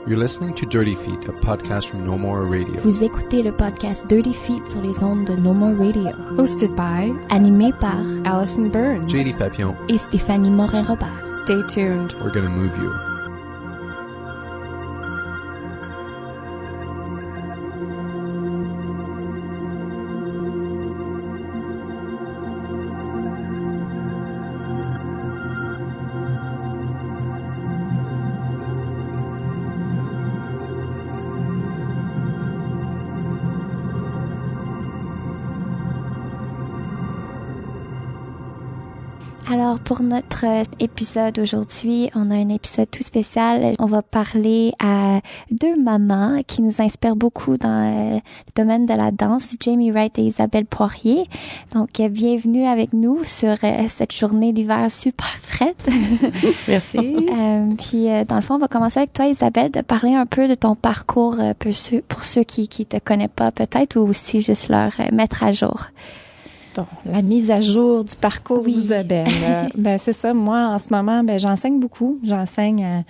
You're listening to Dirty Feet, a podcast from No More Radio. Vous écoutez le podcast Dirty Feet sur les ondes de No More Radio. Hosted by, animé par Allison Burns, JD Papillon, et Stéphanie Morin-Robert. Stay tuned. We're gonna move you. Alors, pour notre épisode aujourd'hui, on a un épisode tout spécial. On va parler à deux mamans qui nous inspirent beaucoup dans le domaine de la danse, Jamie Wright et Isabelle Poirier. Donc, bienvenue avec nous sur cette journée d'hiver super frette. Merci. Puis, dans le fond, on va commencer avec toi, Isabelle, de parler un peu de ton parcours pour ceux qui te connaissent pas peut-être, ou aussi juste leur mettre à jour. Bon, la mise à jour du parcours d'Isabelle. C'est ça. Moi, en ce moment, j'enseigne beaucoup. J'enseigne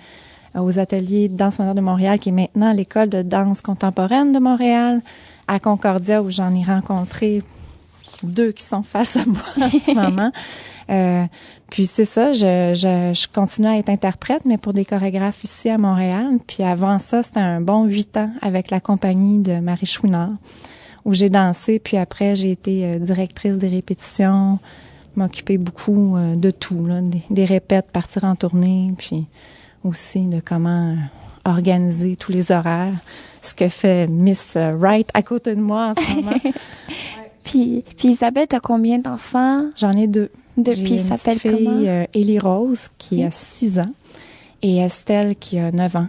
aux ateliers de danse modernes de Montréal, qui est maintenant l'école de danse contemporaine de Montréal, à Concordia, où j'en ai rencontré deux qui sont face à moi en ce moment. Puis c'est ça, je continue à être interprète, mais pour des chorégraphes ici à Montréal. Puis avant ça, c'était un bon 8 ans avec la compagnie de Marie Chouinard, où j'ai dansé, puis après, j'ai été directrice des répétitions, m'occuper beaucoup de tout, là, des répètes, partir en tournée, puis aussi de comment organiser tous les horaires, ce que fait Miss Wright à côté de moi en ce moment. Ouais. Puis Isabelle, t'as combien d'enfants? J'en ai deux. Puis j'ai une s'appelle petite fille, comment? Élie Rose, qui a 6 ans, et Estelle, qui a 9 ans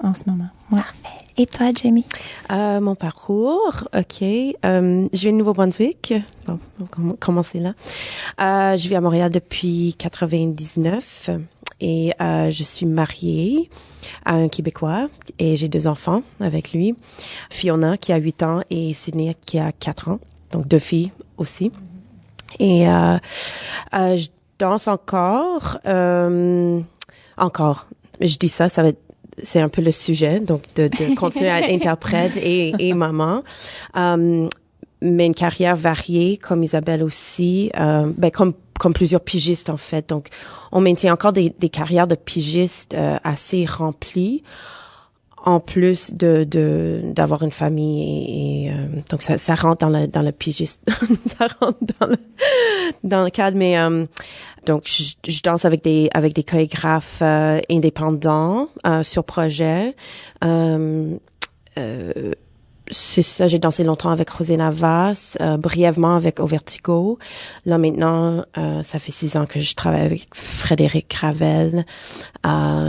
en ce moment. Ouais. Parfait. Et toi, Jamie? Mon parcours, OK. Je viens de Nouveau-Brunswick. Bon, on va commencer là. Je vis à Montréal depuis 99 et je suis mariée à un Québécois et j'ai 2 enfants avec lui. Fiona qui a 8 ans et Sydney qui a 4 ans. Donc 2 filles aussi. Et je danse encore. Encore. Je dis ça va être c'est un peu le sujet, donc de continuer à être interprète et maman. Mais une carrière variée, comme Isabelle aussi, comme plusieurs pigistes en fait. Donc, on maintient encore des carrières de pigistes assez remplies, en plus d'avoir une famille et donc ça rentre dans le pigiste, ça rentre dans le cadre. Mais donc je danse avec des chorégraphes indépendants sur projet. C'est ça, j'ai dansé longtemps avec José Navas, brièvement avec Au Vertigo. Là maintenant, ça fait 6 ans que je travaille avec Frédéric Ravel.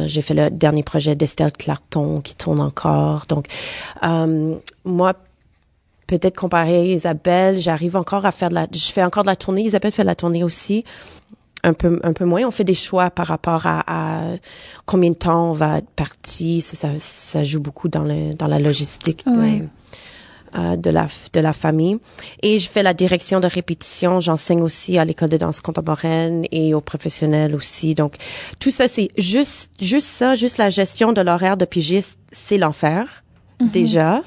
J'ai fait le dernier projet d'Estelle Clarton qui tourne encore. Donc moi, peut-être comparé à Isabelle, j'arrive encore à je fais encore de la tournée. Isabelle fait de la tournée aussi. Un peu moins. On fait des choix par rapport à combien de temps on va être parti. Ça joue beaucoup dans la logistique de la famille. Et je fais la direction de répétition. J'enseigne aussi à l'école de danse contemporaine et aux professionnels aussi. Donc, tout ça, c'est juste la gestion de l'horaire de pigiste, c'est l'enfer, déjà.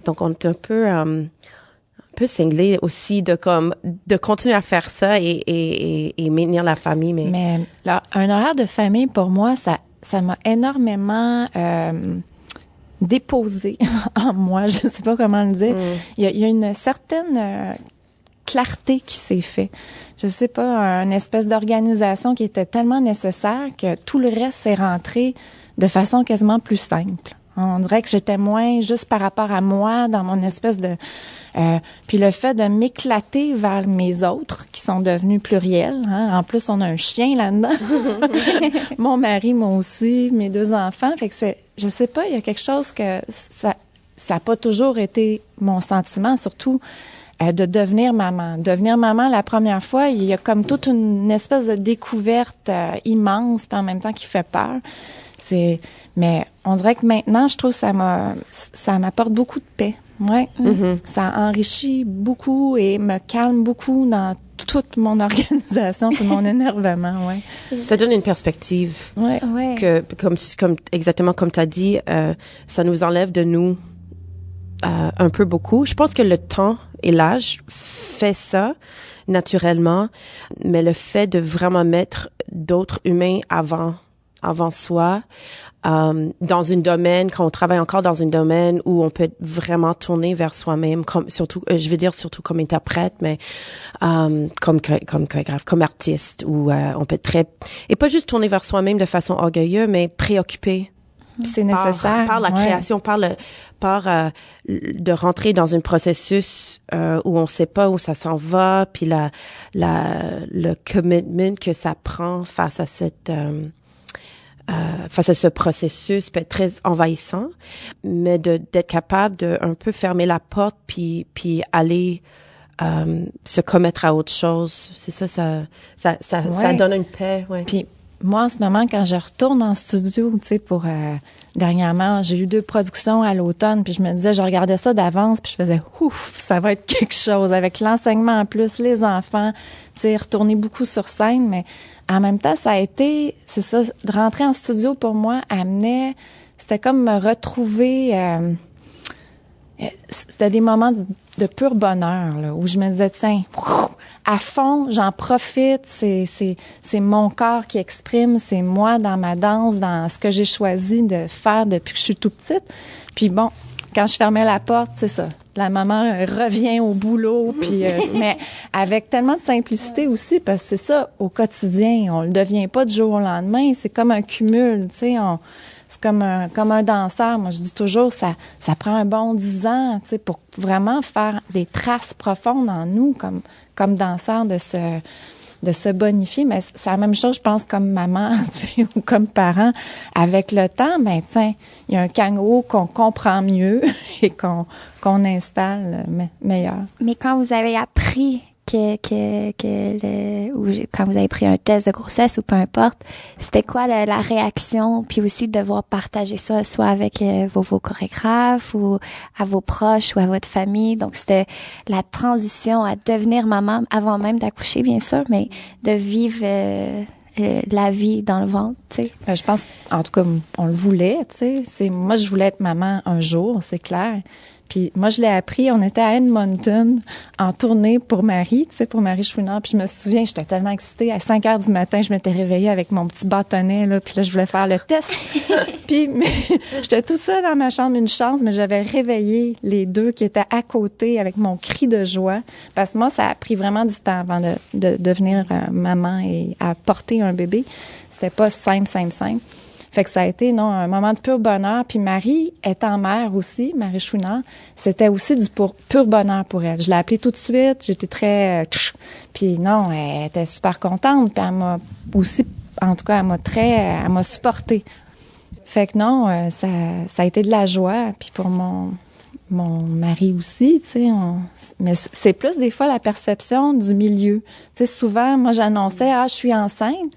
Donc, on est un peu cinglé aussi de continuer à faire ça et maintenir la famille. Mais là, un horaire de famille, pour moi, ça m'a énormément déposé en moi. Je sais pas comment le dire. Il y a une certaine clarté qui s'est fait. Je sais pas, une espèce d'organisation qui était tellement nécessaire que tout le reste s'est rentré de façon quasiment plus simple. On dirait que j'étais moins juste par rapport à moi dans mon espèce de... puis le fait de m'éclater vers mes autres qui sont devenus pluriels. Hein. En plus, on a un chien là-dedans. Mon mari, moi aussi, mes 2 enfants. Fait que je sais pas, il y a quelque chose que ça a pas toujours été mon sentiment, surtout de devenir maman. Devenir maman, la première fois, il y a comme toute une espèce de découverte immense, puis en même temps qui fait peur. Mais on dirait que maintenant, je trouve que ça m'apporte beaucoup de paix. Ouais. Ça enrichit beaucoup et me calme beaucoup dans toute mon organisation puis mon énervement, ouais. Ça donne une perspective. Ouais. Ouais. Que, exactement comme tu as dit, ça nous enlève de nous un peu beaucoup. Je pense que le temps et l'âge fait ça naturellement, mais le fait de vraiment mettre d'autres humains avant soi, dans un domaine, quand on travaille encore dans un domaine où on peut vraiment tourner vers soi-même, comme surtout, je veux dire surtout comme interprète, mais comme chorégraphe, comme artiste, où on peut et pas juste tourner vers soi-même de façon orgueilleuse, mais préoccupé. C'est nécessaire. Par la création, par de rentrer dans un processus où on sait pas où ça s'en va, puis le commitment que ça prend face à ce processus peut être très envahissant, mais d'être capable de un peu fermer la porte puis aller se commettre à autre chose. C'est ça donne une paix, ouais. Puis moi, en ce moment, quand je retourne en studio, tu sais, pour dernièrement, j'ai eu 2 productions à l'automne, puis je me disais, je regardais ça d'avance, puis je faisais, ouf, ça va être quelque chose avec l'enseignement en plus, les enfants, tu sais, retourner beaucoup sur scène, mais en même temps, ça a été, c'est ça, de rentrer en studio pour moi c'était comme me retrouver. C'était des moments de pur bonheur là, où je me disais tiens, à fond, j'en profite, c'est mon corps qui exprime, c'est moi dans ma danse, dans ce que j'ai choisi de faire depuis que je suis tout petite. Puis bon, quand je fermais la porte, c'est ça. La maman revient au boulot, puis mais avec tellement de simplicité aussi, parce que c'est ça, au quotidien, on le devient pas du jour au lendemain, c'est comme un cumul, tu sais, c'est comme un danseur. Moi, je dis toujours, ça prend un bon 10 ans, tu sais, pour vraiment faire des traces profondes en nous, comme danseur, de se bonifier. Mais c'est la même chose, je pense, comme maman, tu sais, ou comme parent. Avec le temps, ben, tiens, il y a un kangourou qu'on comprend mieux et qu'on installe meilleur. Mais quand vous avez appris ou quand vous avez pris un test de grossesse ou peu importe, c'était quoi la réaction, puis aussi de devoir partager ça soit avec vos chorégraphes ou à vos proches ou à votre famille. Donc c'était la transition à devenir maman avant même d'accoucher, bien sûr, mais de vivre la vie dans le ventre, tu sais. Je pense, en tout cas, on le voulait, tu sais. Moi, je voulais être maman un jour, c'est clair. Puis moi, je l'ai appris, on était à Edmonton en tournée pour Marie, tu sais, pour Marie Chouinard. Puis je me souviens, j'étais tellement excitée. À 5 heures du matin, je m'étais réveillée avec mon petit bâtonnet, là. Puis là, je voulais faire le test. Puis j'étais toute seule dans ma chambre, une chance, mais j'avais réveillé les 2 qui étaient à côté avec mon cri de joie. Parce que moi, ça a pris vraiment du temps avant de devenir maman et à porter un bébé. C'était pas simple. Fait que ça a été, un moment de pur bonheur. Puis Marie, étant mère aussi, Marie Chouinard, c'était aussi du pur bonheur pour elle. Je l'ai appelée tout de suite, j'étais très... puis non, elle était super contente. Puis elle m'a aussi, en tout cas, elle m'a supportée. Fait que non, ça a été de la joie. Puis pour mon mari aussi, tu sais, mais c'est plus des fois la perception du milieu. Tu sais, souvent, moi, j'annonçais, je suis enceinte.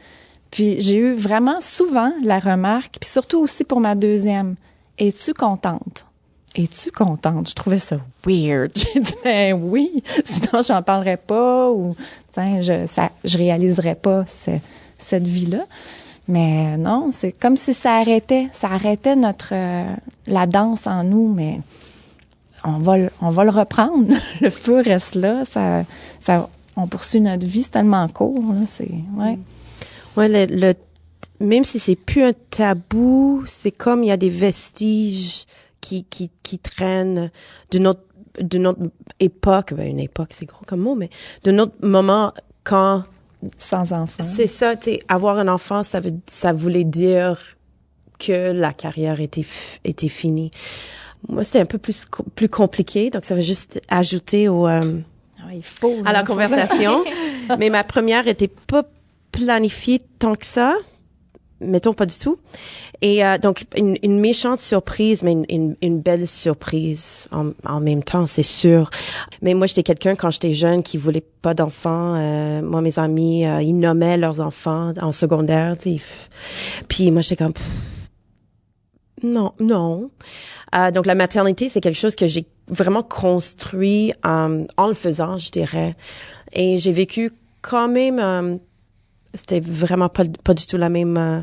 Puis j'ai eu vraiment souvent la remarque, puis surtout aussi pour ma deuxième, es-tu contente? Es-tu contente? Je trouvais ça weird. J'ai dit, ben oui, sinon j'en parlerais pas ou, tiens, je réaliserais pas cette vie-là. Mais non, c'est comme si ça arrêtait la danse en nous, mais on va le reprendre. Le feu reste là, on poursuit notre vie, c'est tellement court, là, ouais. Ouais, même si c'est plus un tabou, c'est comme il y a des vestiges qui traînent d'une autre époque. Ben, une époque, c'est gros comme mot, mais d'un autre moment quand... Sans enfant. C'est ça, tu sais, avoir un enfant, ça voulait dire que la carrière était finie. Moi, c'était un peu plus compliqué, donc ça va juste ajouter à la conversation. Mais ma première était pas planifié tant que ça, mettons pas du tout. Et donc une méchante surprise, mais une belle surprise en même temps, c'est sûr. Mais moi, j'étais quelqu'un quand j'étais jeune qui voulait pas d'enfants. Moi, mes amis, ils nommaient leurs enfants en secondaire. Puis moi, j'étais comme non. Donc la maternité, c'est quelque chose que j'ai vraiment construit en le faisant, je dirais. Et j'ai vécu quand même, c'était vraiment pas du tout la même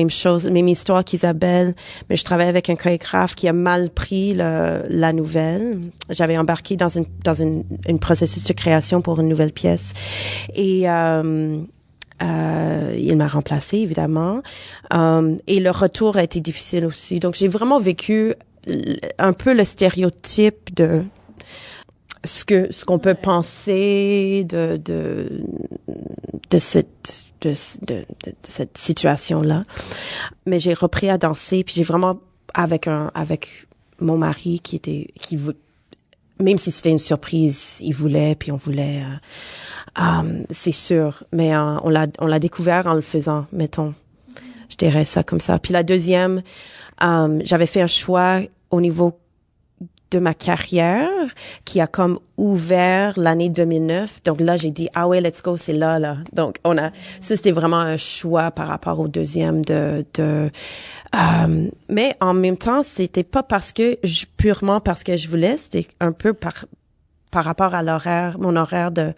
chose, la même histoire qu'Isabelle. Mais je travaillais avec un chorégraphe qui a mal pris la nouvelle. J'avais embarqué dans une processus de création pour une nouvelle pièce. Et, il m'a remplacé, évidemment. Et le retour a été difficile aussi. Donc, j'ai vraiment vécu un peu le stéréotype de ce qu'on peut penser de cette situation-là. Mais j'ai repris à danser, puis j'ai vraiment avec mon mari même si c'était une surprise, il voulait, puis on voulait, c'est sûr. Mais on l'a découvert en le faisant, mettons. Je dirais ça comme ça. Puis la deuxième, j'avais fait un choix au niveau de ma carrière qui a comme ouvert l'année 2009. Donc là, j'ai dit, ah ouais, let's go, c'est là. Donc ça, c'était vraiment un choix par rapport au deuxième mais en même temps, c'était pas purement parce que je voulais, c'était un peu par rapport à mon horaire de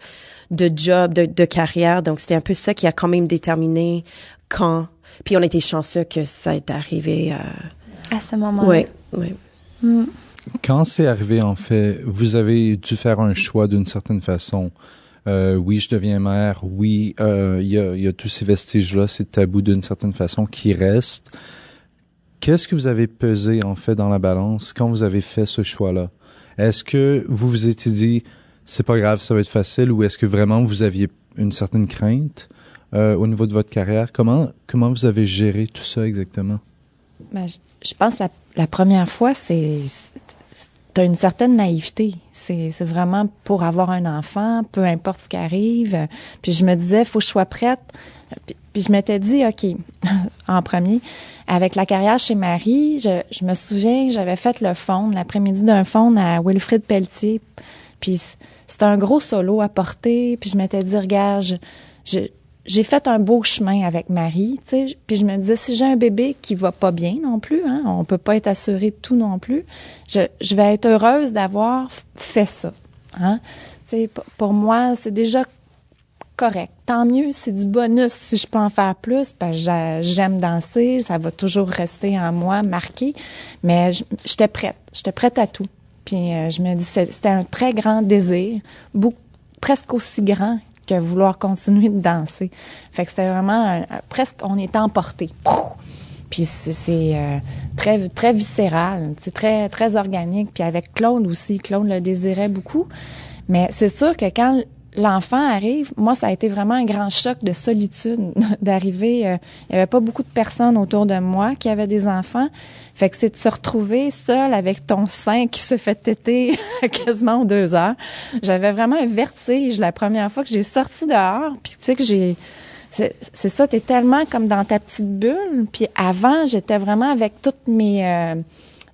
job, de carrière. Donc c'était un peu ça qui a quand même déterminé quand. Puis on était chanceux que ça est arrivé à ce moment-là. Oui. Quand c'est arrivé, en fait, vous avez dû faire un choix d'une certaine façon. Oui, je deviens mère. Oui, il y a tous ces vestiges-là, ces tabous d'une certaine façon qui restent. Qu'est-ce que vous avez pesé, en fait, dans la balance quand vous avez fait ce choix-là? Est-ce que vous vous étiez dit, c'est pas grave, ça va être facile, ou est-ce que vraiment vous aviez une certaine crainte au niveau de votre carrière? Comment vous avez géré tout ça exactement? Ben, je pense que la première fois, t'as une certaine naïveté. C'est vraiment pour avoir un enfant, peu importe ce qui arrive. Puis je me disais, faut que je sois prête. Puis je m'étais dit, OK, en premier, avec la carrière chez Marie, je me souviens que j'avais fait le fond, l'après-midi d'un fond à Wilfrid Pelletier. Puis c'était un gros solo à porter. Puis je m'étais dit, regarde, j'ai fait un beau chemin avec Marie, tu sais, puis je me disais, si j'ai un bébé qui va pas bien non plus, hein, on peut pas être assuré de tout non plus, je vais être heureuse d'avoir fait ça, hein. Tu sais, pour moi, c'est déjà correct. Tant mieux, c'est du bonus si je peux en faire plus, parce que j'aime danser, ça va toujours rester en moi, marqué, mais j'étais prête à tout. Puis je me dis, c'était un très grand désir, presque aussi grand que vouloir continuer de danser. Fait que c'était vraiment presque, on était emportés. Puis c'est très très viscéral, c'est très très organique. Puis avec Claude aussi, Claude le désirait beaucoup. Mais c'est sûr que quand l'enfant arrive, moi ça a été vraiment un grand choc de solitude d'arriver. Il y avait pas beaucoup de personnes autour de moi qui avaient des enfants. Fait que c'est de se retrouver seul avec ton sein qui se fait téter quasiment aux 2 heures. J'avais vraiment un vertige la première fois que j'ai sorti dehors. Puis tu sais que c'est ça, t'es tellement comme dans ta petite bulle. Puis avant, j'étais vraiment avec toutes mes...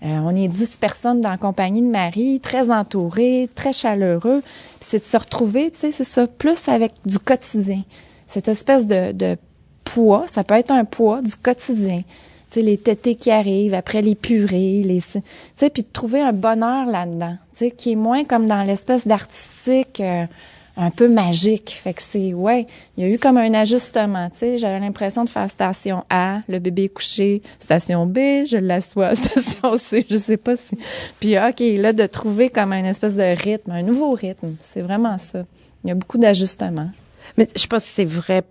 on est 10 personnes dans la compagnie de Marie, très entourées, très chaleureux. Puis c'est de se retrouver, tu sais, c'est ça, plus avec du quotidien. Cette espèce de poids, ça peut être un poids du quotidien. Tu sais, les tétés qui arrivent, après les purées, tu sais, puis de trouver un bonheur là-dedans, tu sais, qui est moins comme dans l'espèce d'artistique un peu magique. Fait que il y a eu comme un ajustement, tu sais. J'avais l'impression de faire station A, le bébé est couché, station B, je l'assois, station C, je sais pas si... Puis OK, là, de trouver comme une espèce de rythme, un nouveau rythme, c'est vraiment ça. Il y a beaucoup d'ajustements. Mais je pense que c'est vrai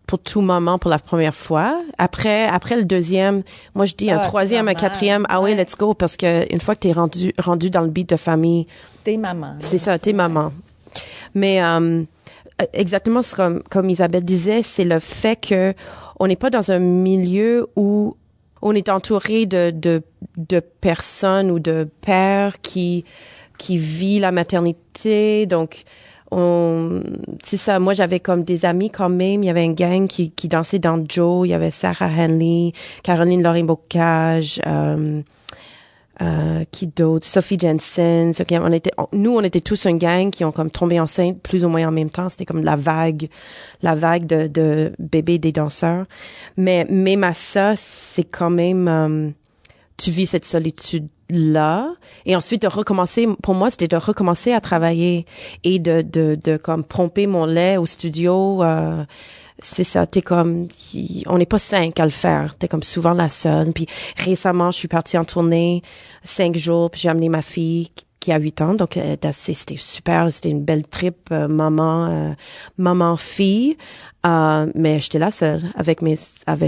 pour tout moment, pour la première fois. Après le deuxième, moi je dis un troisième, un quatrième, ouais, let's go, parce que une fois que t'es rendu dans le beat de famille, t'es maman. C'est ça, t'es maman. Mais exactement comme Isabelle disait, c'est le fait que on n'est pas dans un milieu où on est entouré de personnes ou de pères qui vit la maternité. Donc c'est ça. Moi, j'avais comme des amis quand même. Il y avait une gang qui dansait dans Joe. Il y avait Sarah Henley, Caroline Lorraine-Bocage, qui d'autre? Sophie Jensen. On était tous une gang qui ont comme tombé enceinte plus ou moins en même temps. C'était comme la vague de bébés des danseurs. Mais même à ça, c'est quand même tu vis cette solitude-là. Et ensuite, de recommencer, pour moi, c'était de recommencer à travailler et de comme pomper mon lait au studio. C'est ça, on n'est pas 5 à le faire. T'es comme souvent la seule. Puis récemment, je suis partie en tournée 5 jours, puis j'ai amené ma fille qui a 8 ans. Donc, c'était super. C'était une belle trip, maman-fille. Mais j'étais là seule avec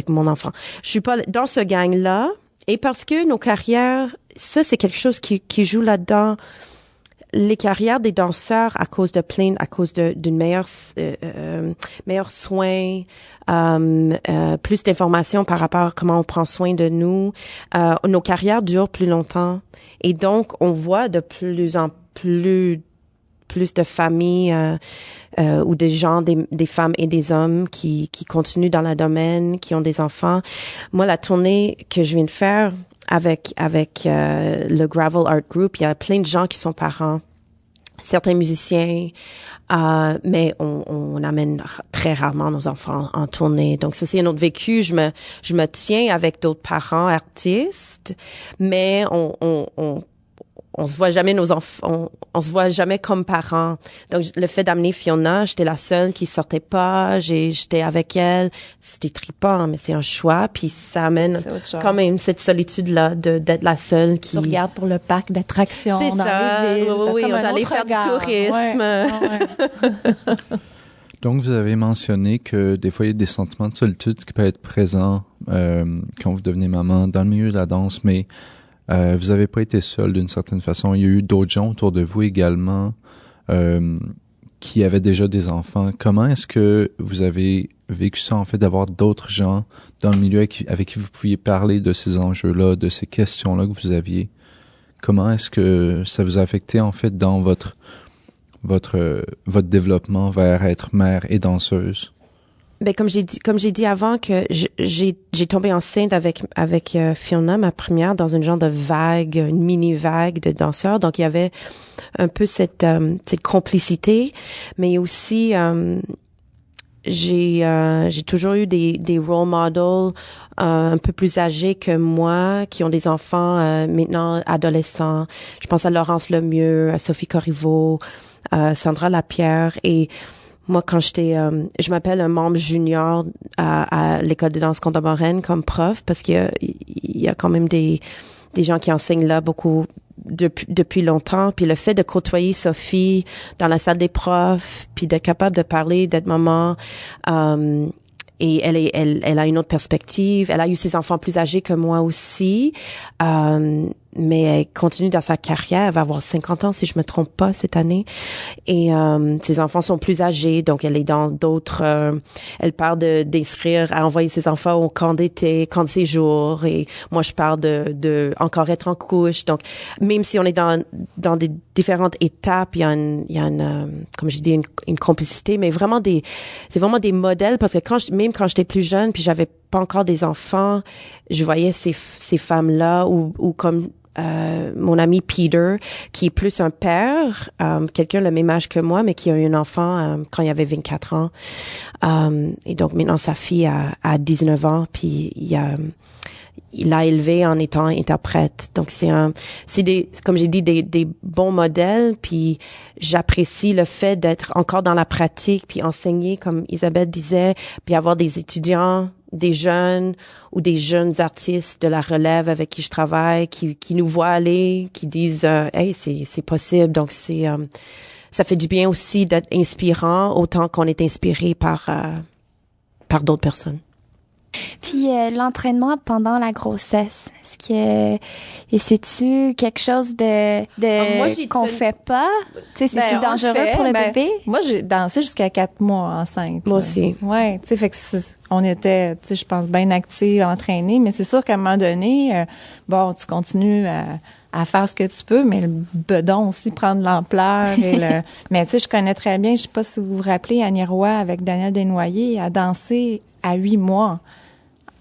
mon enfant. Je suis pas dans ce gang-là. Et parce que nos carrières, ça, c'est quelque chose qui joue là-dedans. Les carrières des danseurs à cause d'une meilleure soin, plus d'informations par rapport à comment on prend soin de nous. Nos carrières durent plus longtemps et donc on voit de plus en plus de familles ou des gens, des femmes et des hommes qui continuent dans le domaine, qui ont des enfants. Moi, la tournée que je viens de faire avec le Gravel Art Group, il y a plein de gens qui sont parents, certains musiciens, mais on amène très rarement nos enfants en tournée. Donc ça, c'est un autre vécu. Je me tiens avec d'autres parents artistes, mais on se voit jamais nos enfants, on se voit jamais comme parents. Donc le fait d'amener Fiona, j'étais la seule qui sortait pas, j'étais avec elle, c'était trippant, mais c'est un choix, puis ça amène quand même cette solitude là d'être la seule qui. Tu regardes pour le parc d'attractions dans les villes. Oui, on est allé faire du tourisme. Ouais. Donc, vous avez mentionné que des fois, il y a des sentiments de solitude qui peuvent être présents quand vous devenez maman dans le milieu de la danse, mais vous avez pas été seul d'une certaine façon. Il y a eu d'autres gens autour de vous également qui avaient déjà des enfants. Comment est-ce que vous avez vécu ça, en fait, d'avoir d'autres gens dans le milieu avec qui vous pouviez parler de ces enjeux-là, de ces questions-là que vous aviez? Comment est-ce que ça vous a affecté, en fait, dans votre développement vers être mère et danseuse? Ben comme j'ai dit avant que j'ai tombé enceinte avec Fiona, ma première, dans une genre de vague, une mini vague de danseurs. Donc il y avait un peu cette complicité, mais aussi j'ai toujours eu des role models un peu plus âgés que moi qui ont des enfants maintenant adolescents. Je pense à Laurence Lemieux, à Sophie Corriveau, Sandra Lapierre. Et moi, quand je m'appelle un membre junior à l'école de danse contemporaine comme prof, parce qu'il y a quand même des gens qui enseignent là beaucoup depuis longtemps. Puis le fait de côtoyer Sophie dans la salle des profs, puis d'être capable de parler, d'être maman, et elle a une autre perspective. Elle a eu ses enfants plus âgés que moi aussi. Mais elle continue dans sa carrière. Elle va avoir 50 ans, si je me trompe pas, cette année. Et ses enfants sont plus âgés, donc elle est dans d'autres... elle parle d'inscrire, à envoyer ses enfants au camp d'été, camp de séjour. Et moi, je parle de encore être en couche. Donc, même si on est dans des différentes étapes, il y a une comme je dis, une complicité, mais c'est vraiment des modèles, parce que même quand j'étais plus jeune, puis j'avais pas encore des enfants, je voyais ces femmes-là, ou comme mon ami Peter, qui est plus un père, quelqu'un le même âge que moi, mais qui a eu un enfant quand il avait 24 ans. Et donc maintenant sa fille a 19 ans, puis il l'a élevé en étant interprète. Donc comme j'ai dit, des bons modèles, puis j'apprécie le fait d'être encore dans la pratique, puis enseigner, comme Isabelle disait, puis avoir des étudiants, des jeunes ou des jeunes artistes de la relève avec qui je travaille, qui nous voient aller, qui disent hey, c'est possible. Donc ça fait du bien aussi d'être inspirant autant qu'on est inspiré par d'autres personnes. Puis l'entraînement pendant la grossesse, c'est-tu quelque chose qu'on fait pas? Tu sais, c'est-tu dangereux pour le bébé? Moi, j'ai dansé jusqu'à 4 mois enceinte. Moi aussi. Ouais, tu sais, fait que on était, tu sais, je pense, bien actifs, entraînés, mais c'est sûr qu'à un moment donné, tu continues à faire ce que tu peux, mais le bedon aussi prend de l'ampleur. Mais tu sais, je connais très bien, je sais pas si vous vous rappelez, Annie Roy avec Daniel Desnoyers a dansé à 8 mois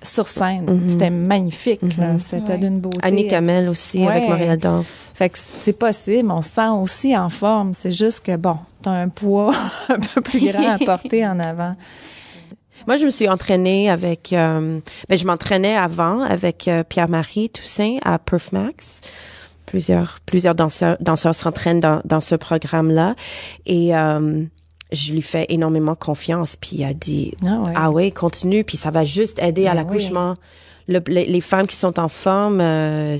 sur scène. Mm-hmm. C'était magnifique, là. C'était d'une beauté. Annie Kamel aussi, avec Montréal Danse. Fait que c'est possible, on se sent aussi en forme. C'est juste que, t'as un poids un peu plus grand à porter en avant. Moi, je me suis entraînée avec, je m'entraînais avant avec Pierre-Marie Toussaint à Perf Max. Plusieurs danseurs s'entraînent dans ce programme-là. Et je lui fais énormément confiance. Puis il a dit, ah ouais, continue. Puis ça va juste aider à l'accouchement. Oui. Les femmes qui sont en forme, on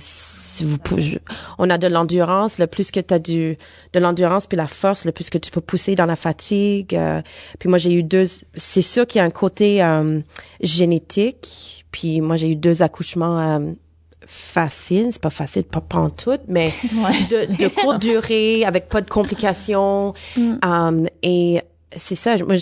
a de l'endurance. Le plus que tu as de l'endurance puis la force, le plus que tu peux pousser dans la fatigue. Puis moi, j'ai eu c'est sûr qu'il y a un côté génétique. Puis moi, j'ai eu 2 accouchements facile, c'est pas facile, pas en tout, mais de courte durée, avec pas de complications. Et c'est ça, moi,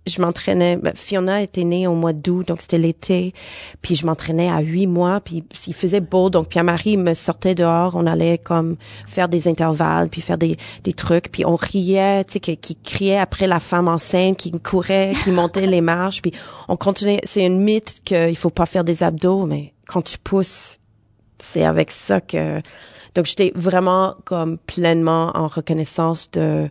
je m'entraînais. Fiona était née au mois d'août, donc c'était l'été. Puis je m'entraînais à 8 mois, puis il faisait beau, donc Pierre-Marie me sortait dehors, on allait comme faire des intervalles, puis faire des trucs, puis on riait, tu sais, qui criait après la femme enceinte, qui courait, qui montait les marches, puis on continuait. C'est une mythe qu'il faut pas faire des abdos, mais quand tu pousses, c'est avec ça que... Donc, j'étais vraiment comme pleinement en reconnaissance de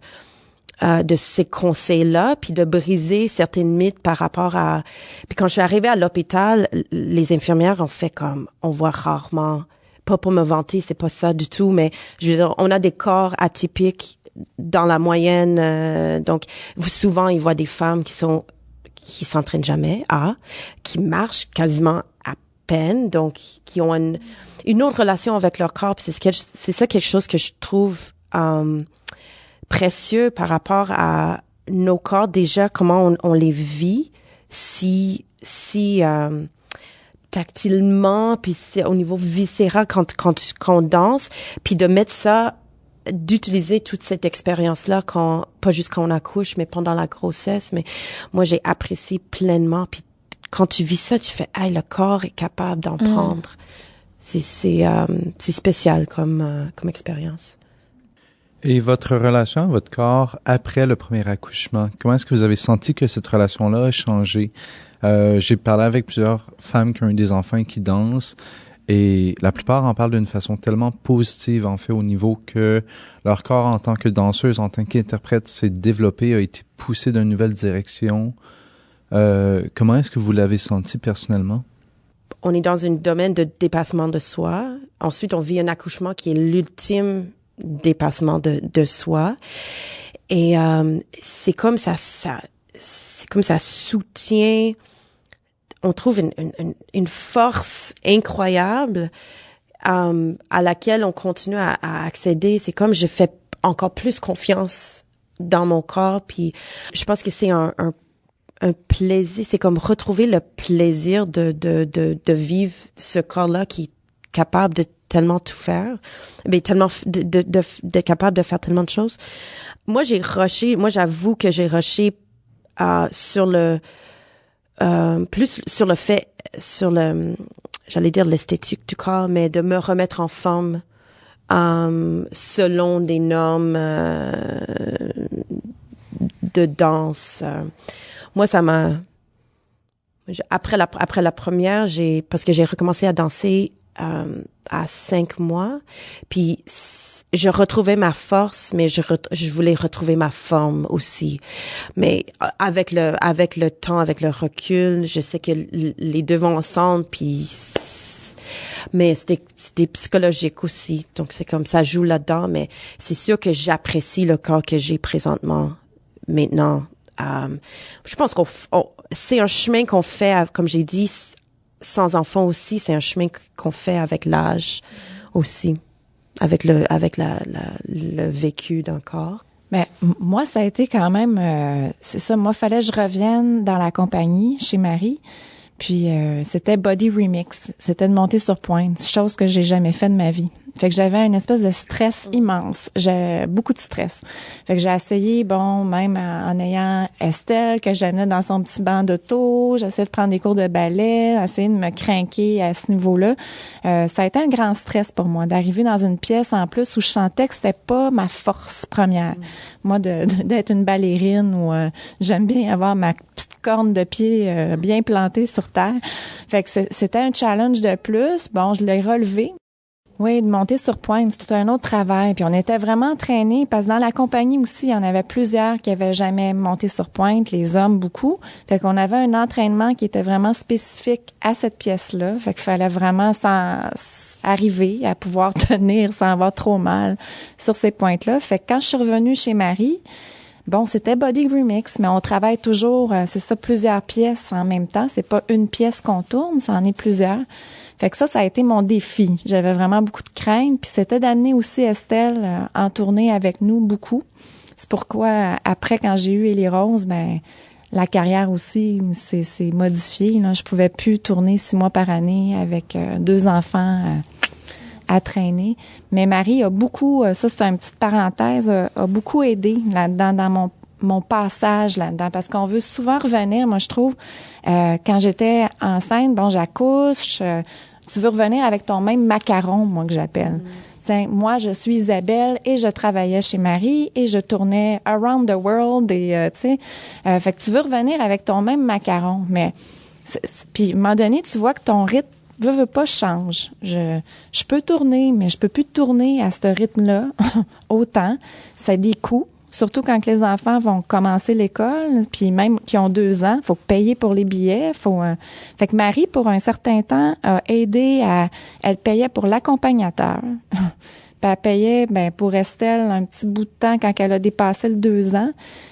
ces conseils-là, puis de briser certaines mythes par rapport à... Puis quand je suis arrivée à l'hôpital, les infirmières ont fait comme... On voit rarement... Pas pour me vanter, c'est pas ça du tout, mais je veux dire, on a des corps atypiques dans la moyenne. Donc, souvent, ils voient des femmes qui s'entraînent jamais, qui marchent quasiment à peine, donc qui ont une autre relation avec leur corps. Puis c'est ça quelque chose que je trouve précieux par rapport à nos corps, déjà comment on les vit si tactilement, puis au niveau viscéral quand on danse, puis de mettre ça, d'utiliser toute cette expérience-là pas juste quand on accouche, mais pendant la grossesse. Mais moi, j'ai apprécié pleinement. Puis quand tu vis ça, tu fais, le corps est capable d'en prendre. C'est spécial comme expérience. Et votre relation, votre corps, après le premier accouchement, comment est-ce que vous avez senti que cette relation-là a changé? J'ai parlé avec plusieurs femmes qui ont eu des enfants et qui dansent, et la plupart en parlent d'une façon tellement positive, en fait, au niveau que leur corps en tant que danseuse, en tant qu'interprète, s'est développé, a été poussé dans une nouvelle direction. Comment est-ce que vous l'avez senti personnellement? On est dans un domaine de dépassement de soi. Ensuite, on vit un accouchement qui est l'ultime dépassement de soi. Et c'est comme ça soutient. On trouve une force incroyable à laquelle on continue à accéder. C'est comme je fais encore plus confiance dans mon corps. Puis je pense que c'est un plaisir. C'est comme retrouver le plaisir de vivre ce corps-là qui est capable de tellement tout faire, mais tellement de capable de faire tellement de choses. Moi, j'avoue que j'ai rushé sur le j'allais dire l'esthétique du corps, mais de me remettre en forme selon des normes de danse. Moi, ça m'a... Après la première, parce que j'ai recommencé à danser à 5 mois, puis je retrouvais ma force, mais je voulais retrouver ma forme aussi. Mais avec le temps, avec le recul, je sais que les deux vont ensemble, puis mais c'était psychologique aussi. Donc c'est comme ça joue là-dedans, mais c'est sûr que j'apprécie le corps que j'ai présentement maintenant. Je pense c'est un chemin qu'on fait, comme j'ai dit, sans enfant aussi, c'est un chemin qu'on fait avec l'âge aussi, avec le vécu d'un corps. Ben, moi, ça a été quand même, c'est ça, moi, fallait que je revienne dans la compagnie, chez Marie, puis c'était Body Remix, c'était de monter sur pointe, chose que j'ai jamais fait de ma vie. Fait que j'avais une espèce de stress immense. J'ai beaucoup de stress. Fait que j'ai essayé, même en ayant Estelle, que j'amenais dans son petit banc d'auto, j'essayais de prendre des cours de ballet, essayer de me craquer à ce niveau-là. Ça a été un grand stress pour moi, d'arriver dans une pièce en plus où je sentais que c'était pas ma force première. Moi, d'être une ballerine où j'aime bien avoir ma petite corne de pied bien plantée sur terre. Fait que c'était un challenge de plus. Bon, je l'ai relevé. Oui, de monter sur pointe, c'est tout un autre travail. Puis on était vraiment entraînés, parce que dans la compagnie aussi, il y en avait plusieurs qui avaient jamais monté sur pointe, les hommes beaucoup. Fait qu'on avait un entraînement qui était vraiment spécifique à cette pièce-là. Fait qu'il fallait vraiment arriver à pouvoir tenir sans avoir trop mal sur ces pointes-là. Fait que quand je suis revenue chez Marie, bon, c'était Body Remix, mais on travaille toujours, c'est ça, plusieurs pièces en même temps. C'est pas une pièce qu'on tourne, ça en est plusieurs. Fait que ça a été mon défi. J'avais vraiment beaucoup de crainte, puis c'était d'amener aussi Estelle en tournée avec nous beaucoup. C'est pourquoi, après, quand j'ai eu Ellie Rose, ben la carrière aussi s'est modifiée. Là. Je pouvais plus tourner 6 mois par année avec 2 enfants à traîner. Mais Marie a beaucoup, ça c'est une petite parenthèse, a beaucoup aidé là-dedans dans mon passage là-dedans, parce qu'on veut souvent revenir, moi je trouve, quand j'étais enceinte, bon, j'accouche, tu veux revenir avec ton même macaron, moi que j'appelle. Tiens, moi je suis Isabelle et je travaillais chez Marie et je tournais around the world et tu sais, fait que tu veux revenir avec ton même macaron, mais puis à un moment donné, tu vois que ton rythme veux pas change. Je peux tourner, mais je peux plus tourner à ce rythme-là autant. Ça a des coûts. Surtout quand les enfants vont commencer l'école, puis même qui ont 2 ans, faut payer pour les billets. Fait que Marie, pour un certain temps, a aidé elle payait pour l'accompagnateur. Puis elle payait, pour Estelle, un petit bout de temps quand elle a dépassé le 2 ans.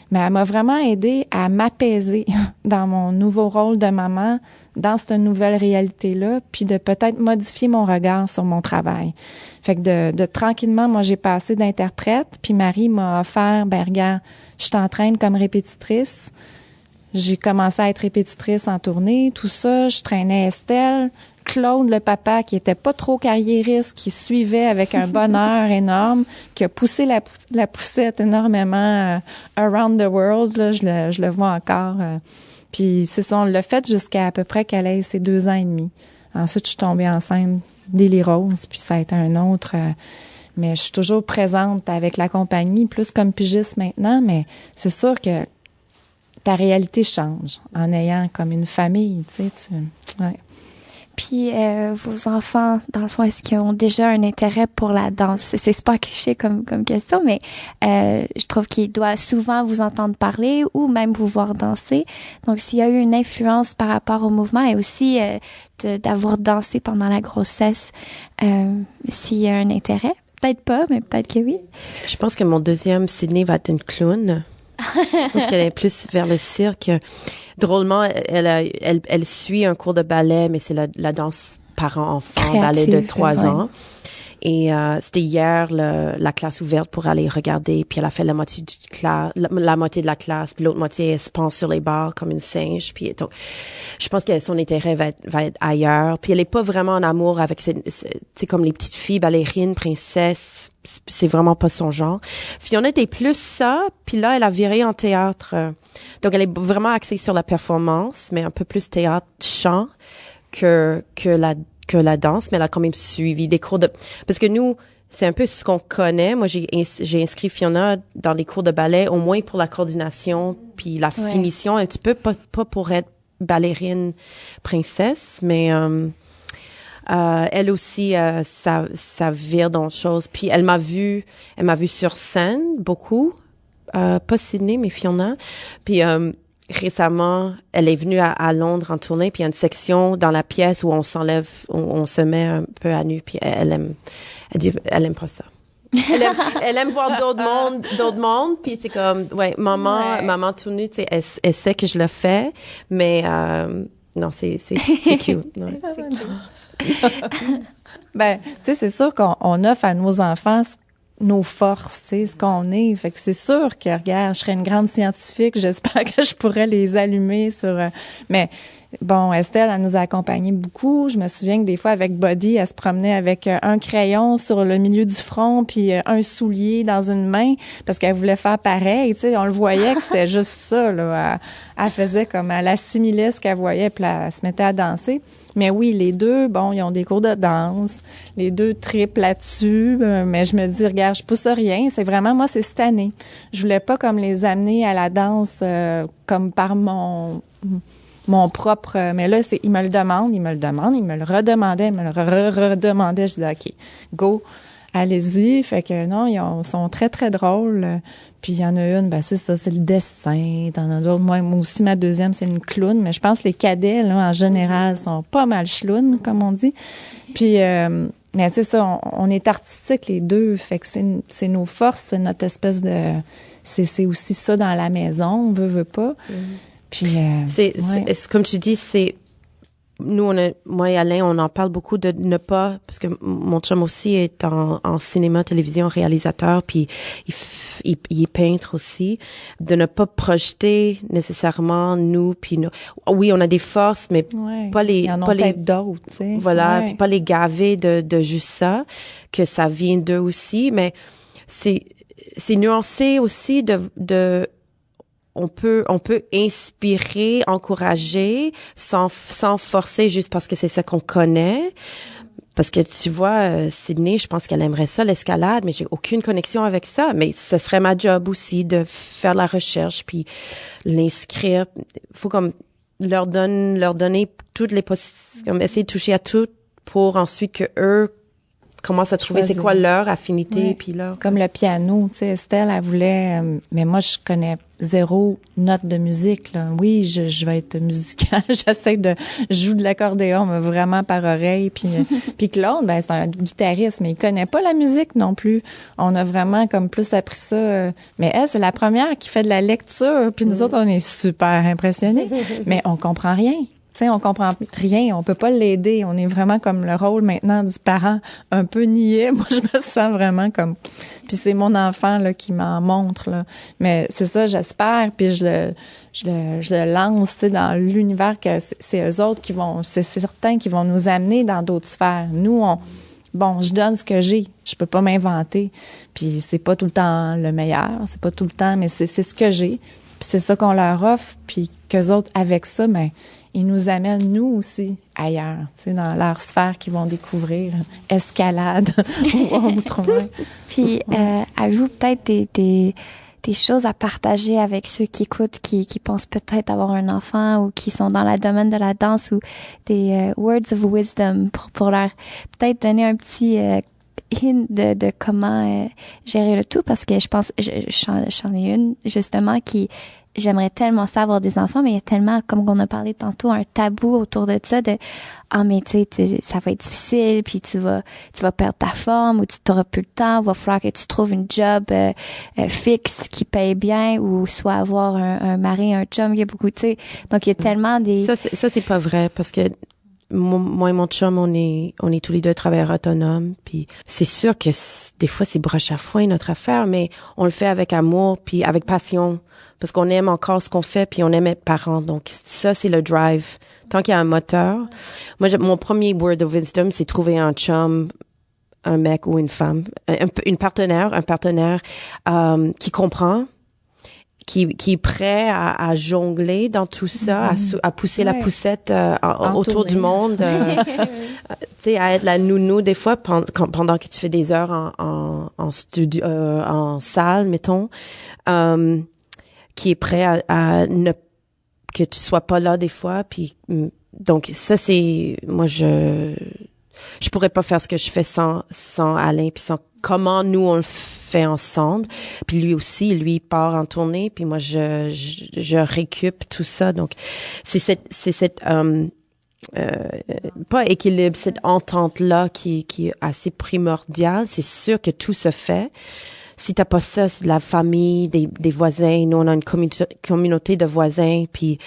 Mais elle m'a vraiment aidé à m'apaiser dans mon nouveau rôle de maman, dans cette nouvelle réalité-là, puis de peut-être modifier mon regard sur mon travail. Fait que de tranquillement, moi, j'ai passé d'interprète, puis Marie m'a offert, regarde, je t'entraîne comme répétitrice. J'ai commencé à être répétitrice en tournée, tout ça. Je traînais Estelle. Claude, le papa, qui était pas trop carriériste, qui suivait avec un bonheur énorme, qui a poussé la poussette énormément around the world, là, je le vois encore. Puis c'est ça, on l'a fait jusqu'à peu près qu'elle ait ses 2 ans et demi. Ensuite, je suis tombée enceinte d'Ellie Rose, puis ça a été un autre... mais je suis toujours présente avec la compagnie, plus comme pigiste maintenant, mais c'est sûr que ta réalité change en ayant comme une famille, tu sais, ouais. Puis vos enfants, dans le fond, est-ce qu'ils ont déjà un intérêt pour la danse? C'est super cliché comme question, mais je trouve qu'ils doivent souvent vous entendre parler ou même vous voir danser. Donc, s'il y a eu une influence par rapport au mouvement et aussi d'avoir dansé pendant la grossesse, s'il y a un intérêt, peut-être pas, mais peut-être que oui. Je pense que mon deuxième, Sydney, va être une clown. Je pense qu'elle est plus vers le cirque. Drôlement, elle suit un cours de ballet, mais c'est la danse parent-enfant, ballet de 3 ans. Et c'était hier la classe ouverte pour aller regarder, puis elle a fait la moitié de la classe, puis l'autre moitié elle se penche sur les barres comme une singe. Puis donc, je pense que son intérêt va être ailleurs. Puis elle est pas vraiment en amour avec c'est comme les petites filles ballerines, princesses. C'est vraiment pas son genre. Fiona était plus ça, puis là elle a viré en théâtre. Donc elle est vraiment axée sur la performance, mais un peu plus théâtre chant que la danse, mais elle a quand même suivi des cours parce que nous, c'est un peu ce qu'on connaît. Moi, j'ai inscrit Fiona dans des cours de ballet, au moins pour la coordination, puis la finition, un petit peu, pas pour être ballerine princesse, mais elle aussi, ça vire dans autre chose. Puis elle m'a vu sur scène beaucoup, pas Sydney, mais Fiona. Puis récemment, elle est venue à Londres en tournée, puis il y a une section dans la pièce où on se met un peu à nu, puis elle aime pas ça. Elle aime voir d'autres mondes, puis c'est comme, maman tout nue, tu sais, elle sait que je le fais, mais non, c'est cute. Ouais. C'est cute. Tu sais, c'est sûr qu'on offre à nos enfants nos forces, tu sais, ce qu'on est. Fait que c'est sûr que, regarde, je serais une grande scientifique, j'espère que je pourrais les allumer sur... mais bon, Estelle, elle nous a accompagnés beaucoup. Je me souviens que des fois, avec Body, elle se promenait avec un crayon sur le milieu du front puis un soulier dans une main parce qu'elle voulait faire pareil, tu sais. On le voyait que c'était juste ça, là. Elle faisait comme, elle assimilait ce qu'elle voyait puis elle se mettait à danser. Mais oui, les deux, bon, ils ont des cours de danse. Les deux trippent là-dessus. Mais je me dis, regarde, je pousse rien. C'est vraiment, moi, c'est cette année. Je voulais pas comme les amener à la danse comme par mon propre, mais là, il me le demande, il me le redemandait, il me le redemandait. Je disais, OK, go, allez-y. Fait que non, ils sont très, très drôles. Puis il y en a une, ben c'est ça, c'est le dessin. T'en as d'autres. Moi aussi, ma deuxième, c'est une clown. Mais je pense que les cadets, là, en général, sont pas mal chlounes, comme on dit. Puis, mais c'est ça, on est artistique les deux. Fait que c'est nos forces, c'est notre espèce de... C'est aussi ça dans la maison, on veut pas. Puis, c'est comme tu dis, nous, moi et Alain, on en parle beaucoup de ne pas, parce que mon chum aussi est en cinéma, télévision, réalisateur, puis il est peintre aussi, de ne pas projeter nécessairement nous, puis oui, on a des forces, mais pas les, d'autres, tu sais. Voilà, puis pas les gaver de juste ça, que ça vient d'eux aussi, mais c'est nuancé aussi de on peut inspirer, encourager sans forcer juste parce que c'est ça qu'on connaît. Parce que tu vois, Sydney, je pense qu'elle aimerait ça, l'escalade, mais j'ai aucune connexion avec ça. Mais ce serait ma job aussi de faire la recherche puis l'inscrire. Faut comme leur donner toutes les possibilités, comme essayer de toucher à tout pour ensuite que eux commencent à trouver c'est quoi leur affinité puis leur... Comme le piano, tu sais, Estelle, elle voulait... mais moi, je connais 0 note de musique, là. Oui, je vais être musicale. J'essaie de... Je joue de l'accordéon, mais vraiment par oreille. Puis Claude, ben c'est un guitariste, mais il connaît pas la musique non plus. On a vraiment comme plus appris ça. Mais elle, c'est la première qui fait de la lecture. Puis nous autres, on est super impressionnés. Mais on comprend rien. Tu sais, on comprend rien, on peut pas l'aider. On est vraiment comme le rôle maintenant du parent un peu niais. Moi, je me sens vraiment comme... Puis c'est mon enfant là qui m'en montre, là. Mais c'est ça, j'espère, puis je le lance, tu sais, dans l'univers que c'est eux autres qui vont... C'est certain qu'ils vont nous amener dans d'autres sphères. Nous, je donne ce que j'ai. Je peux pas m'inventer. Puis c'est pas tout le temps le meilleur, c'est pas tout le temps, mais c'est ce que j'ai. Puis c'est ça qu'on leur offre, puis qu'eux autres, avec ça, ben... Ils nous amènent, nous aussi, ailleurs, tu sais, dans leur sphère qu'ils vont découvrir, escalade ou autrement. Puis, avez-vous peut-être des choses à partager avec ceux qui écoutent, qui pensent peut-être avoir un enfant ou qui sont dans le domaine de la danse ou des words of wisdom pour leur peut-être donner un petit hint de comment gérer le tout? Parce que je pense, j'en ai une, justement, qui... J'aimerais tellement ça avoir des enfants, mais il y a tellement, comme on a parlé tantôt, un tabou autour de ça mais tu sais, ça va être difficile, puis tu vas perdre ta forme, ou tu t'auras plus le temps, il va falloir que tu trouves une job fixe qui paye bien, ou soit avoir un mari, un chum qui a beaucoup, tu sais. Donc il y a tellement des... Ça c'est pas vrai, parce que moi et mon chum, on est tous les deux travailleurs autonomes, puis c'est sûr que des fois c'est broche à foin notre affaire, mais on le fait avec amour puis avec passion, parce qu'on aime encore ce qu'on fait, puis on aime être parents. Donc ça c'est le drive. Tant qu'il y a un moteur. Moi, mon premier word of wisdom, c'est trouver un chum, un mec ou une femme, un partenaire qui comprend, qui est prêt à jongler dans tout ça, à pousser la poussette autour du monde, tu sais, à être la nounou des fois pendant que tu fais des heures en studio, en salle, mettons, qui est prêt à ne que tu sois pas là des fois, puis donc ça c'est moi je pourrais pas faire ce que je fais sans Alain, puis sans comment nous on le fait ensemble, puis lui aussi, lui part en tournée, puis moi je récup tout ça. Donc c'est cette pas équilibre, cette entente là qui est assez primordiale. C'est sûr que tout se fait. Si t'as pas ça, c'est de la famille, des voisins. Nous, on a une communauté de voisins. Puis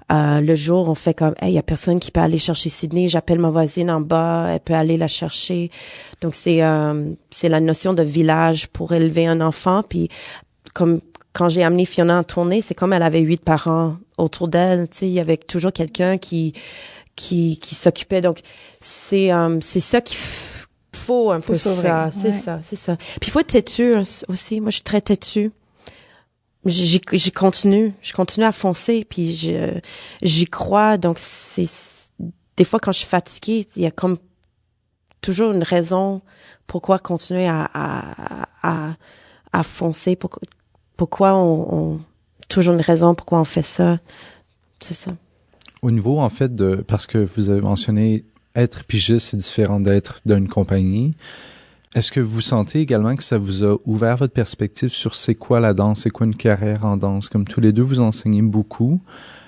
le jour, on fait comme, hey, y a personne qui peut aller chercher Sydney. J'appelle ma voisine en bas, elle peut aller la chercher. Donc c'est la notion de village pour élever un enfant. Puis comme quand j'ai amené Fiona en tournée, c'est comme elle avait 8 parents autour d'elle. Tu sais, il y avait toujours quelqu'un qui s'occupait. Donc c'est ça qui faut un peu ça, c'est ça. Puis il faut être têtu aussi. Moi, je suis très têtue. Je continue à foncer, puis j'y crois. Donc c'est des fois quand je suis fatiguée, il y a comme toujours une raison pourquoi continuer à foncer. Pourquoi on toujours une raison pourquoi on fait ça. C'est ça. au niveau, en fait, parce que vous avez mentionné être pigiste, c'est différent d'être d'une compagnie. Est-ce que vous sentez également que ça vous a ouvert votre perspective sur c'est quoi la danse, c'est quoi une carrière en danse? Comme tous les deux, vous enseignez beaucoup,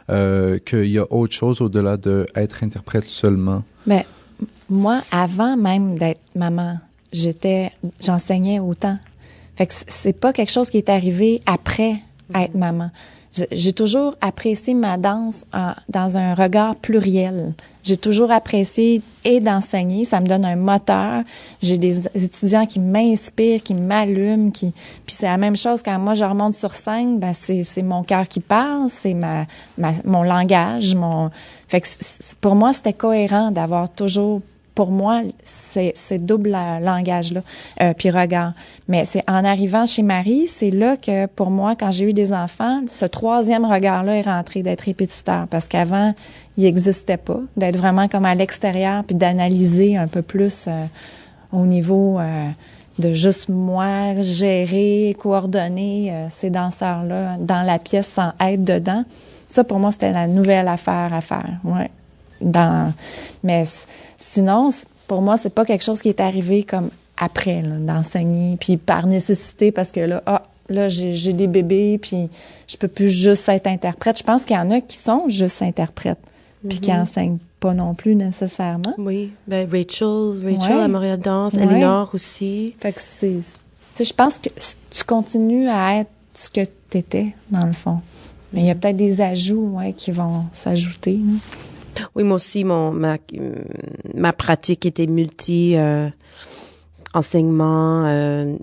qu'il y a autre chose au-delà d'être interprète seulement. Ben, moi, avant même d'être maman, j'enseignais autant. Fait que c'est pas quelque chose qui est arrivé après être maman. J'ai toujours apprécié ma danse dans un regard pluriel. J'ai toujours apprécié et d'enseigner, ça me donne un moteur. J'ai des étudiants qui m'inspirent, qui m'allument, puis c'est la même chose quand moi je remonte sur scène, ben c'est mon cœur qui parle, c'est mon langage, fait que pour moi c'était cohérent d'avoir toujours pour moi, c'est double langage-là, puis regard. Mais c'est en arrivant chez Marie, c'est là que, pour moi, quand j'ai eu des enfants, ce troisième regard-là est rentré, d'être répétiteur. Parce qu'avant, il n'existait pas, d'être vraiment comme à l'extérieur, puis d'analyser un peu plus au niveau de juste moi, gérer, coordonner ces danseurs-là dans la pièce sans être dedans. Ça, pour moi, c'était la nouvelle affaire à faire, ouais. Mais sinon, pour moi, c'est pas quelque chose qui est arrivé comme après, là, d'enseigner, puis par nécessité, parce que là, j'ai des bébés, puis je peux plus juste être interprète. Je pense qu'il y en a qui sont juste interprètes, puis qui enseignent pas non plus nécessairement. Oui, ben Rachel à Montréal Danse, Elinor aussi. Fait que tu sais, je pense que tu continues à être ce que t'étais, dans le fond. Mais il y a peut-être des ajouts, qui vont s'ajouter, hein. Oui, moi aussi, ma pratique était enseignement,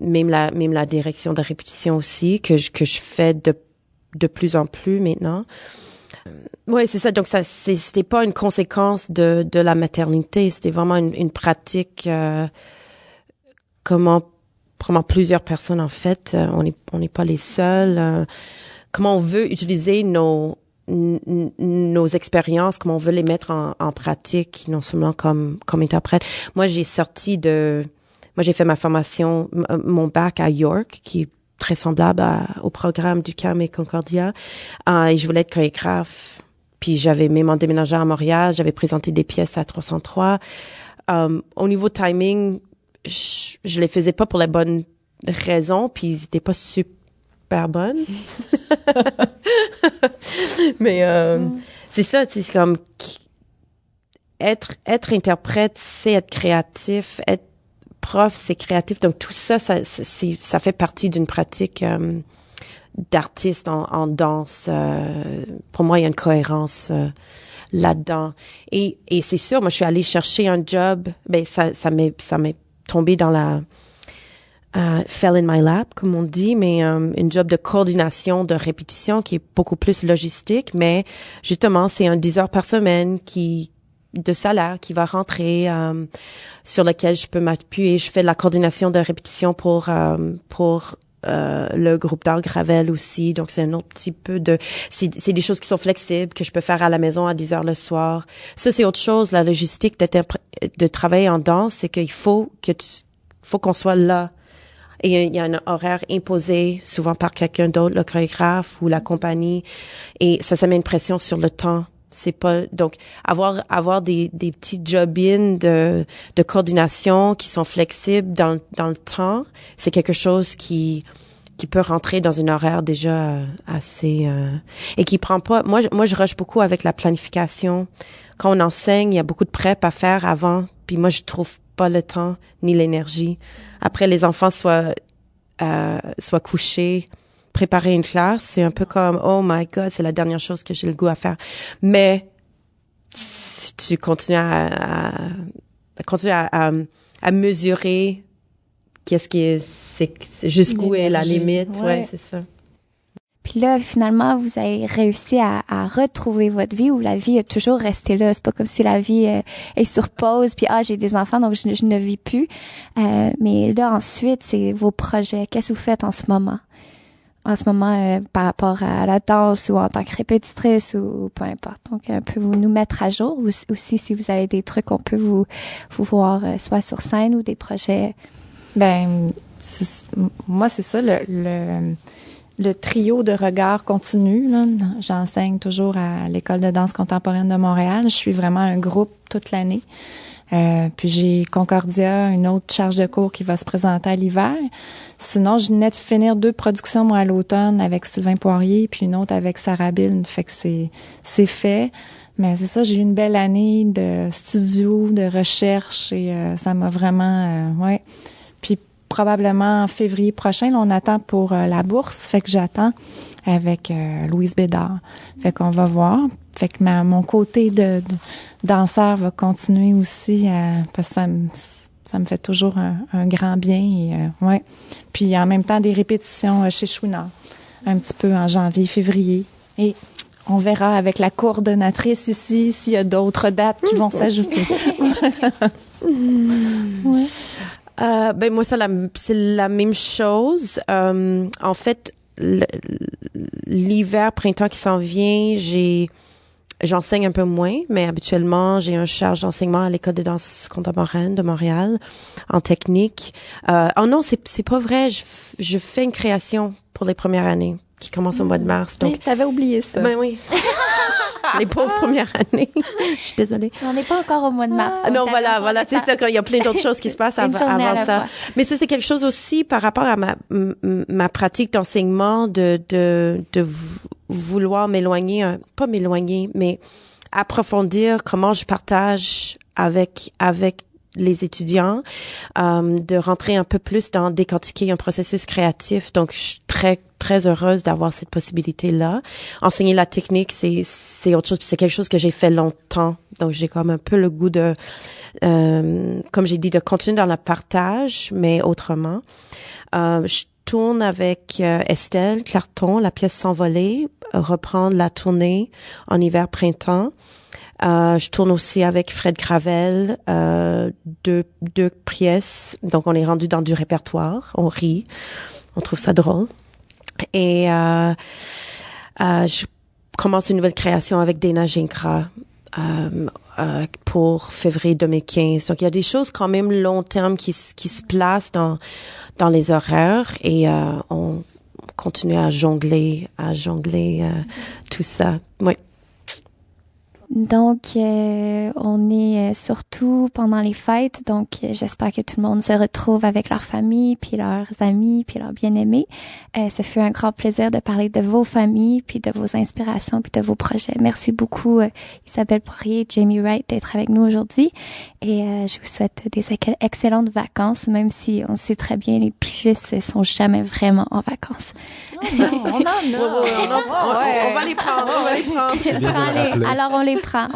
même la direction de répétition aussi, que je fais de plus en plus maintenant. Oui, c'est ça. Donc c'était pas une conséquence de la maternité, c'était vraiment une pratique, comment plusieurs personnes, en fait, on n'est pas les seuls, comment on veut utiliser nos expériences, comment on veut les mettre en pratique, non seulement comme interprète. Moi, j'ai fait ma formation, mon bac à York, qui est très semblable au programme du CAM et Concordia, et je voulais être chorégraphe. Puis j'avais même déménagé à Montréal, j'avais présenté des pièces à 303. Au niveau timing, je les faisais pas pour la bonne raison, puis ils étaient pas super bonne. Mais c'est ça, c'est comme être interprète, c'est être créatif, être prof, c'est créatif. Donc tout ça fait partie d'une pratique d'artiste en danse. Pour moi, il y a une cohérence là-dedans. Et c'est sûr, moi je suis allée chercher un job, ben ça m'est tombé dans la fell in my lap, comme on dit, mais une job de coordination, de répétition qui est beaucoup plus logistique, mais justement, c'est un 10 heures par semaine de salaire qui va rentrer, sur lequel je peux m'appuyer. Je fais de la coordination de répétition pour le groupe d'art Gravel aussi, donc c'est un autre petit peu c'est des choses qui sont flexibles, que je peux faire à la maison à 10 heures le soir. Ça, c'est autre chose, la logistique de travailler en danse, c'est qu'il faut qu'on soit là. Et il y a un horaire imposé, souvent par quelqu'un d'autre, le chorégraphe ou la compagnie. Et ça met une pression sur le temps. C'est pas, donc, avoir des petits job-in de coordination qui sont flexibles dans le temps, c'est quelque chose qui peut rentrer dans une horaire déjà assez, et qui prend pas, moi, je rush beaucoup avec la planification. Quand on enseigne, il y a beaucoup de prep à faire avant, puis moi, je trouve pas le temps ni l'énergie. Après, les enfants soient couchés, préparer une classe, c'est un peu comme oh my God, c'est la dernière chose que j'ai le goût à faire. Mais tu continues à mesurer c'est jusqu'où est la limite, ouais, c'est ça. Puis là, finalement, vous avez réussi à retrouver votre vie ou la vie a toujours resté là. C'est pas comme si la vie est sur pause, puis j'ai des enfants, donc je ne vis plus. Mais là, ensuite, c'est vos projets. Qu'est-ce que vous faites en ce moment? Par rapport à la danse ou en tant que répétitrice ou peu importe. Donc, un peu vous nous mettre à jour ou aussi si vous avez des trucs, on peut vous voir soit sur scène ou des projets. Ben, moi, c'est ça, le trio de regard continue. Là. J'enseigne toujours à l'École de danse contemporaine de Montréal. Je suis vraiment un groupe toute l'année. Puis j'ai Concordia, une autre charge de cours qui va se présenter à l'hiver. Sinon, je venais de finir 2 productions, moi, à l'automne, avec Sylvain Poirier, puis une autre avec Sarah Bill. Fait que c'est fait. Mais c'est ça, j'ai eu une belle année de studio, de recherche, et ça m'a vraiment... ouais. Puis probablement en février prochain, là, on attend pour la bourse. Fait que j'attends avec Louise Bédard. Fait qu'on va voir. Fait que mon côté de danseur va continuer aussi parce que ça me fait toujours un grand bien. Et, ouais. Puis en même temps, des répétitions chez Chouinard, un petit peu en janvier, février. Et on verra avec la coordonnatrice ici s'il y a d'autres dates qui vont s'ajouter. Ouais. Ben moi, c'est la même chose. En fait, l'hiver, printemps qui s'en vient, j'enseigne un peu moins, mais habituellement, j'ai un charge d'enseignement à l'École de danse contemporaine de Montréal, en technique. Oh non, c'est pas vrai. Je fais une création pour les premières années, qui commence au mois de mars. Donc, oui, t'avais oublié ça. Ben oui. Les pauvres premières années. Je suis désolée. On n'est pas encore au mois de mars. Non, voilà, c'est ça. Il y a plein d'autres choses qui se passent avant ça. Mais ça, c'est quelque chose aussi par rapport à ma pratique d'enseignement de vouloir m'éloigner, pas m'éloigner, mais approfondir comment je partage avec les étudiants, de rentrer un peu plus dans décortiquer un processus créatif. Donc, je suis très, très heureuse d'avoir cette possibilité-là. Enseigner la technique, c'est autre chose. Puis c'est quelque chose que j'ai fait longtemps. Donc, j'ai comme un peu le goût de, comme j'ai dit, de continuer dans le partage, mais autrement. Je tourne avec Estelle Clarton, la pièce S'envoler, reprendre la tournée en hiver-printemps. Je tourne aussi avec Fred Gravel, deux pièces. Donc, on est rendu dans du répertoire. On rit. On trouve ça drôle. Et je commence une nouvelle création avec Dana Gingras pour février 2015. Donc, il y a des choses quand même long terme qui se placent dans les horaires et on continue à jongler tout ça. Oui. Donc, on est surtout pendant les fêtes, donc j'espère que tout le monde se retrouve avec leur famille, puis leurs amis, puis leurs bien-aimés. Ce fut un grand plaisir de parler de vos familles, puis de vos inspirations, puis de vos projets. Merci beaucoup, Isabelle Poirier, Jamie Wright, d'être avec nous aujourd'hui. Et je vous souhaite des excellentes vacances, même si on sait très bien, les pigistes sont jamais vraiment en vacances. Oh non, on en a. On va les prendre. Alors, on les prend.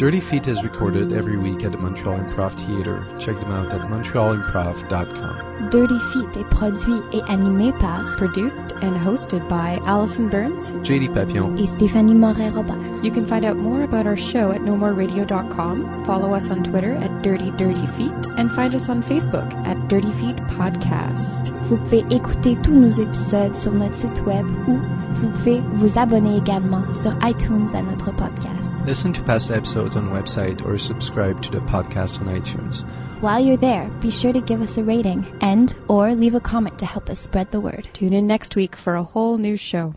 Dirty Feet is recorded every week at the Montreal Improv Theatre. Check them out at montrealimprov.com. Dirty Feet est produit et animé par Produced and hosted by Allison Burns, JD Papillon, et Stéphanie Moret-Robert. You can find out more about our show at nomoreradio.com, follow us on Twitter at Dirty Feet, and find us on Facebook at Dirty Feet Podcast. Vous pouvez écouter tous nos épisodes sur notre site web ou vous pouvez vous abonner également sur iTunes à notre podcast. Listen to past episodes on the website or subscribe to the podcast on iTunes. While you're there, be sure to give us a rating and or leave a comment to help us spread the word. Tune in next week for a whole new show.